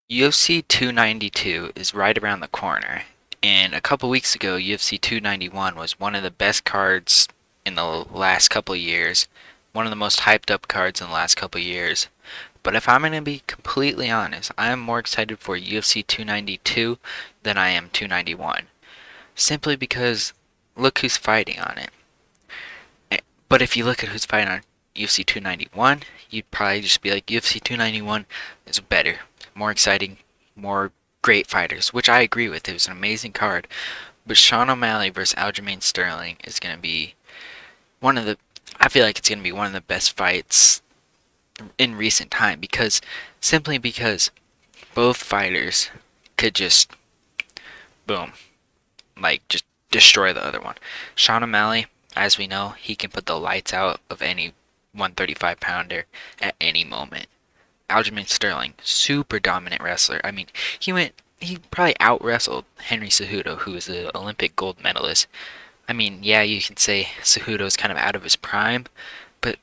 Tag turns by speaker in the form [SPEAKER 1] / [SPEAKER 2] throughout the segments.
[SPEAKER 1] UFC 292 is right around the corner, and a couple weeks ago, UFC 291 was one of the best cards in the last couple years, one of the most hyped up cards in the last couple years. But if I'm going to be completely honest, I am more excited for UFC 292 than I am 291, simply because look who's fighting on it. But if you look at who's fighting on UFC 291, you'd probably just be like, UFC 291 is better, more exciting, more great fighters, which I agree with. It was an amazing card. But Sean O'Malley versus Aljamain Sterling is going to be one of the, I feel like it's going to be one of the best fights in recent time simply because both fighters could just, boom, like just destroy the other one. Sean O'Malley, as we know, he can put the lights out of any 135 pounder at any moment. Aljamain Sterling, super dominant wrestler. I mean, he probably out wrestled Henry Cejudo, who is an Olympic gold medalist. I mean, yeah, you can say Cejudo is kind of out of his prime, but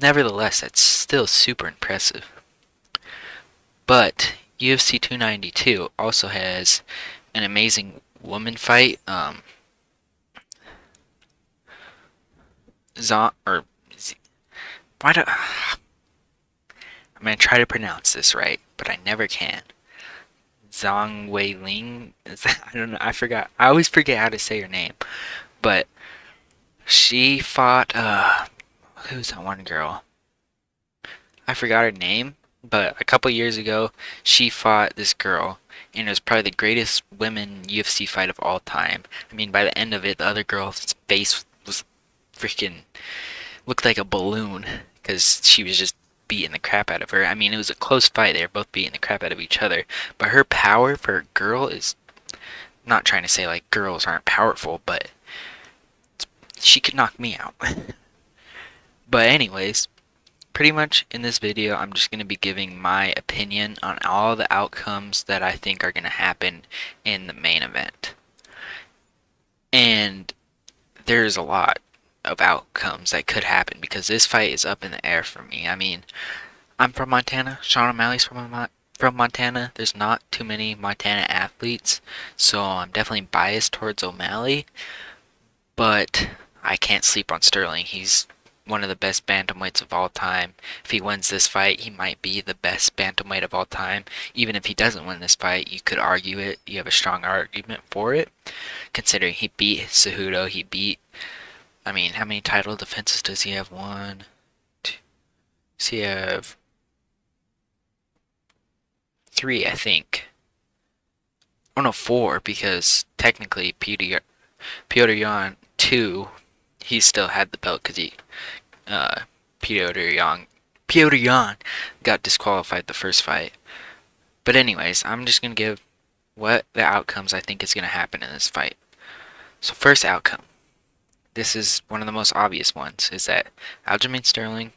[SPEAKER 1] nevertheless, that's still super impressive. But UFC 292 also has an amazing woman fight. Zon or why do I'm gonna try to pronounce this right, but I never can. Zhang Wei Ling. I don't know. I forgot. I always forget how to say her name. But she fought. Who's that one girl? I forgot her name. But a couple years ago, she fought this girl, and it was probably the greatest women UFC fight of all time. I mean, by the end of it, the other girl's face was freaking looked like a balloon because she was just beating the crap out of her. I mean, it was a close fight. They were both beating the crap out of each other. But her power for a girl is not trying to say like girls aren't powerful, but she could knock me out. But anyways, pretty much in this video, I'm just going to be giving my opinion on all the outcomes that I think are going to happen in the main event. And there's a lot of outcomes that could happen because this fight is up in the air for me. I mean, I'm from Montana. Sean O'Malley's from Montana. There's not too many Montana athletes, so I'm definitely biased towards O'Malley. But I can't sleep on Sterling. He's one of the best bantamweights of all time. If he wins this fight, he might be the best bantamweight of all time. Even if he doesn't win this fight, you could argue it. You have a strong argument for it, considering he beat Cejudo. I mean, how many title defenses does he have? One, two. Does he have three? I think. Oh no, four because technically Piotr Jan two, he still had the belt because uh, Piotr Jan Piotr Jan got disqualified the first fight. But anyways, I'm just gonna give what the outcomes I think is gonna happen in this fight. So first outcome, this is one of the most obvious ones, is that Aljamain Sterling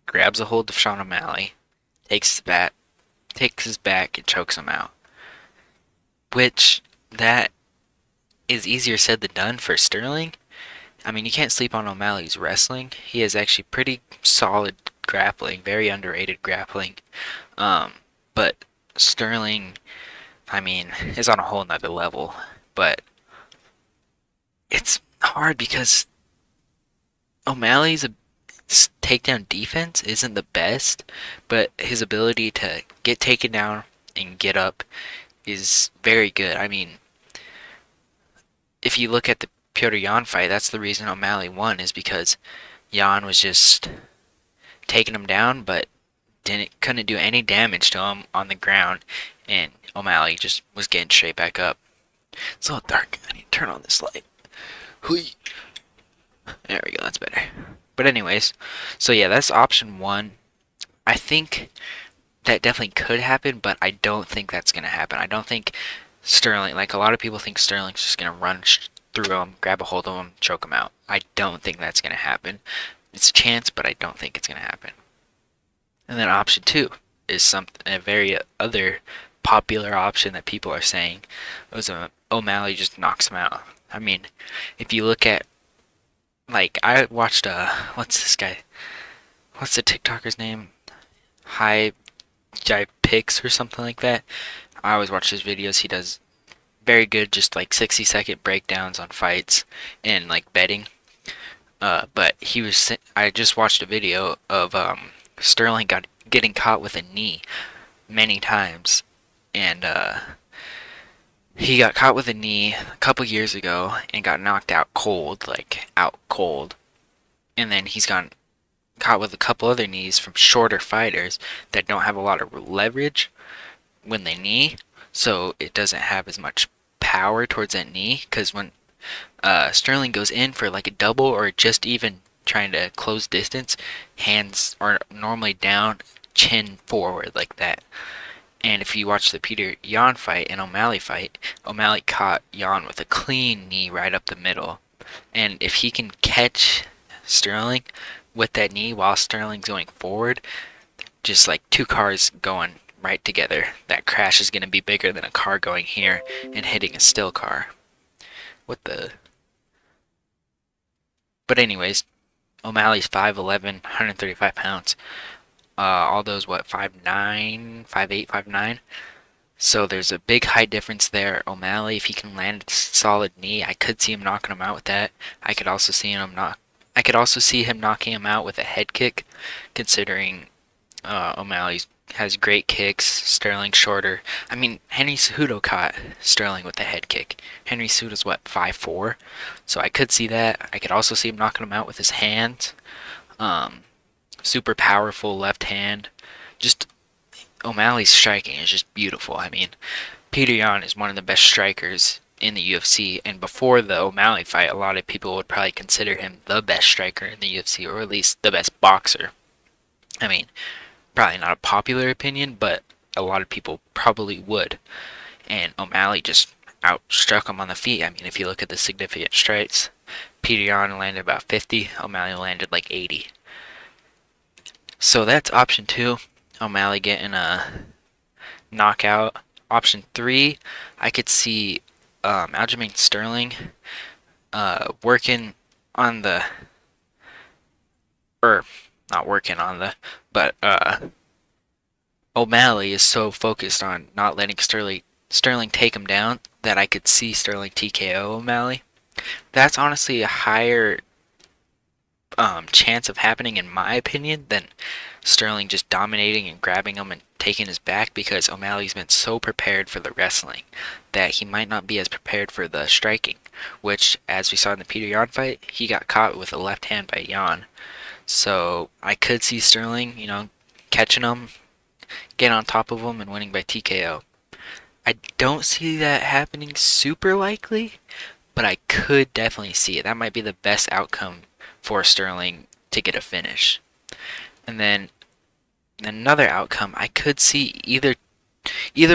[SPEAKER 1] grabs a hold of Sean O'Malley, takes his back and chokes him out. Which that is easier said than done for Sterling. I mean, you can't sleep on O'Malley's wrestling. He has actually pretty solid grappling, very underrated grappling. Um, but Sterling, I mean, is on a whole nother level. But it's hard because O'Malley's takedown defense isn't the best, but his ability to get taken down and get up is very good. I mean, if you look at the Piotr Jan fight, that's the reason O'Malley won, is because Jan was just taking him down, but couldn't do any damage to him on the ground, and O'Malley just was getting straight back up. It's a little dark. I need to turn on this light. Hui. There we go. That's better. But anyways, so yeah, that's option one. I think that definitely could happen, but I don't think that's gonna happen. I don't think Sterling, like a lot of people think Sterling's just gonna run through him, grab a hold of him, choke him out. I don't think that's gonna happen. It's a chance, but I don't think it's gonna happen. And then option two is a very other popular option that people are saying. It was O'Malley just knocks him out. I mean, if you look at like I watched what's this guy? What's the TikToker's name? Hi Jai picks or something like that. I always watch his videos. He does very good, just like 60-second breakdowns on fights and like betting. But I just watched a video of Sterling getting caught with a knee many times, and he got caught with a knee a couple years ago and got knocked out cold, like out cold. And then he's gotten caught with a couple other knees from shorter fighters that don't have a lot of leverage when they knee, so it doesn't have as much power towards that knee. Because when Sterling goes in for like a double or just even trying to close distance, hands are normally down, chin forward like that. And if you watch the Peter Yan fight and O'Malley fight, O'Malley caught Yan with a clean knee right up the middle. And if he can catch Sterling with that knee while Sterling's going forward, just like two cars going right together, that crash is going to be bigger than a car going here and hitting a still car. What the? But anyways, O'Malley's 5'11", 135 pounds. Aldo's what, 5'9", 5'8", 5'9"? So there's a big height difference there. O'Malley, if he can land a solid knee, I could see him knocking him out with that. I could also see him knocking him out with a head kick, considering O'Malley has great kicks. Sterling shorter. I mean, Henry Cejudo caught Sterling with a head kick. Henry Cejudo's what, 5'4"? So I could see that. I could also see him knocking him out with his hands. Super powerful left hand. Just O'Malley's striking is just beautiful. I mean, Peter Yan is one of the best strikers in the UFC, and before the O'Malley fight, a lot of people would probably consider him the best striker in the UFC, or at least the best boxer. I mean, probably not a popular opinion, but a lot of people probably would. And O'Malley just outstruck him on the feet. I mean, if you look at the significant strikes, Peter Yan landed about 50, O'Malley landed like 80. So that's option 2, O'Malley getting a knockout. Option 3, I could see Aljamain Sterling working on the, or not working on the, but O'Malley is so focused on not letting Sterling take him down that I could see Sterling TKO O'Malley. That's honestly a higher chance of happening in my opinion than Sterling just dominating and grabbing him and taking his back, because O'Malley's been so prepared for the wrestling that he might not be as prepared for the striking, which, as we saw in the Peter Yan fight, he got caught with a left hand by Yan. So I could see Sterling, catching him, getting on top of him, and winning by TKO. I don't see that happening super likely, but I could definitely see it. That might be the best outcome for Sterling to get a finish. And then another outcome, I could see either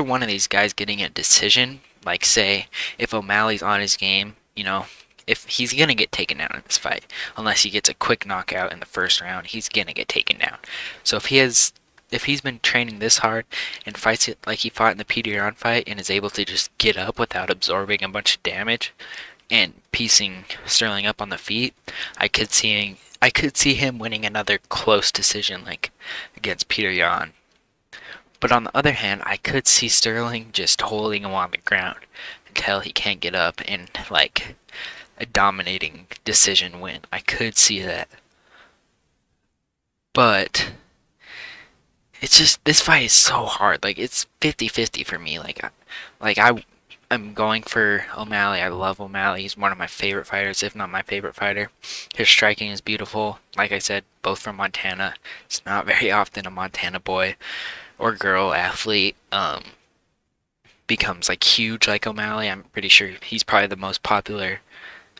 [SPEAKER 1] one of these guys getting a decision. Like, say, if O'Malley's on his game, if he's going to get taken down in this fight, unless he gets a quick knockout in the first round, he's going to get taken down. So if he's been training this hard and fights it like he fought in the Peter Yan fight and is able to just get up without absorbing a bunch of damage and piecing Sterling up on the feet, I could see him winning another close decision like against Peter Yan. But on the other hand, I could see Sterling just holding him on the ground until he can't get up and like a dominating decision win. I could see that. But it's just, this fight is so hard. Like, it's 50-50 for me. I'm going for O'Malley. I love O'Malley. He's one of my favorite fighters, if not my favorite fighter. His striking is beautiful. Like I said, both from Montana. It's not very often a Montana boy or girl athlete becomes like huge like O'Malley. I'm pretty sure he's probably the most popular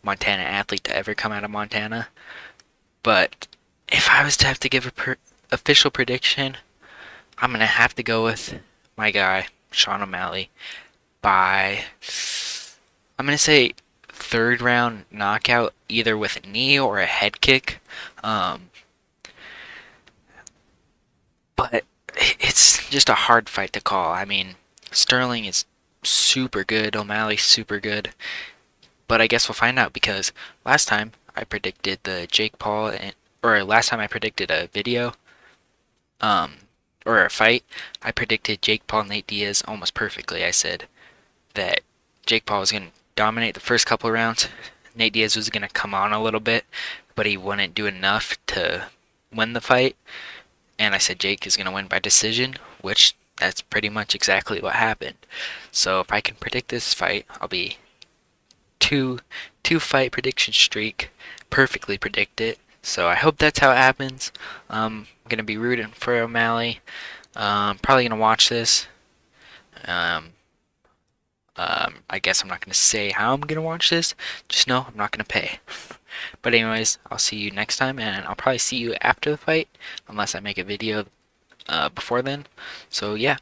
[SPEAKER 1] Montana athlete to ever come out of Montana. But if I was to have to give a official prediction, I'm going to have to go with my guy, Sean O'Malley, by, I'm going to say, third round knockout, either with a knee or a head kick. But it's just a hard fight to call. I mean, Sterling is super good, O'Malley's super good. But I guess we'll find out, because last time I predicted the Jake Paul, or last time I predicted a video, or a fight, I predicted Jake Paul Nate Diaz almost perfectly. I said that Jake Paul was going to dominate the first couple of rounds. Nate Diaz was going to come on a little bit, but he wouldn't do enough to win the fight. And I said Jake is going to win by decision, which that's pretty much exactly what happened. So if I can predict this fight, I'll be two fight prediction streak, perfectly predict it. So I hope that's how it happens. I'm gonna be rooting for O'Malley. Probably gonna watch this. Um, I guess I'm not gonna say how I'm gonna watch this. Just know I'm not gonna pay. But anyways, I'll see you next time, and I'll probably see you after the fight, unless I make a video before then. So yeah.